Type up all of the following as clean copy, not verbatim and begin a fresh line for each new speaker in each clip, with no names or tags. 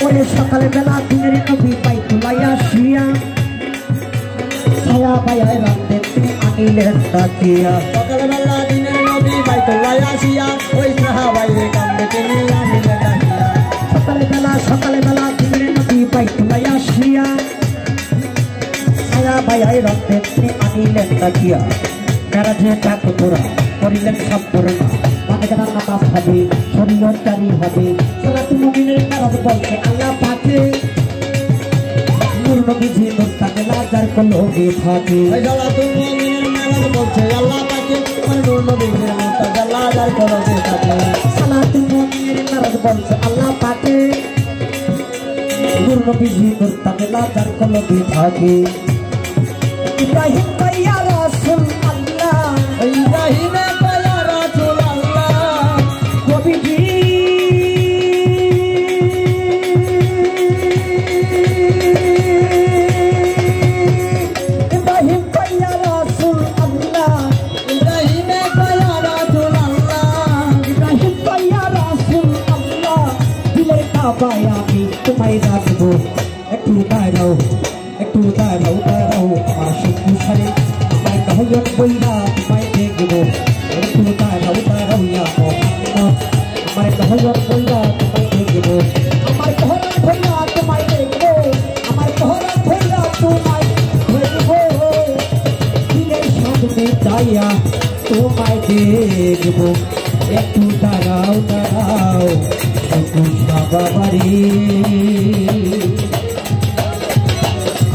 ওরে সকাল বেলা দিনের নবী বাইতুল্লাহ আসিয়া ছায়া পায়ায় রাতে তিনি আনিলেন তাকিয়া
সকাল বেলা দিনের নবী বাইতুল্লাহ আসিয়া ওই সাহাবায়ে কান্দে তিনি আনিলেন তাকিয়া
সকাল বেলা দিনের নবী বাইতুল্লাহ আসিয়া ছায়া পায়ায় রাতে তিনি আনিলেন তাকিয়া মেরাজে ডাক তোরা করিলেন সম্পূর্ণ মানগানা নামাজ হবে শরীয়তকারী হবে সালাতুল মুমিনের মেরাজ বলছে আল্লাহ পাকে নূর নবীজি নূর তাকে লাজার কলবে থাকে
সালাতুল মুমিনের মেরাজ বলছে আল্লাহ পাকে নূর নবীজি নূর তাকে লাজার কলবে থাকে
সালাতুল মুমিনের মেরাজ বলছে আল্লাহ পাকে নূর নবীজি নূর তাকে লাজার কলবে থাকে ইব্রাহিম কইয়া রাসূল আল্লাহ
ইব্রাহিমে কয়া রাসূল আল্লাহ
নবীজি ইব্রাহিম কইয়া রাসূল আল্লাহ
ইব্রাহিমে কয়া রাসূল আল্লাহ
ইব্রাহিম কইয়া রাসূল আল্লাহ দিলের কাবায় আমি তোমায় রাখবো একটু দাঁড়াও আমার শুকু সারে তোমায় নহয়ন বইরা তোমায় দেখবো একটু দাঁড়াও ইয়া মোহাম্মদ আমার নহয়ন বইরা তোমায় দেখবো আমার পহরা ধইরা তোমায় দেখবো আমার পহরা ধইরা তোমায় দেখবো দিলের সামনে যাইয়া তোমায় দেখবো একটু দাঁড়াও শুকু সাবাবারি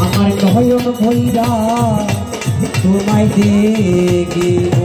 আমার নয়ন ভৈরা তোমায় দেখবো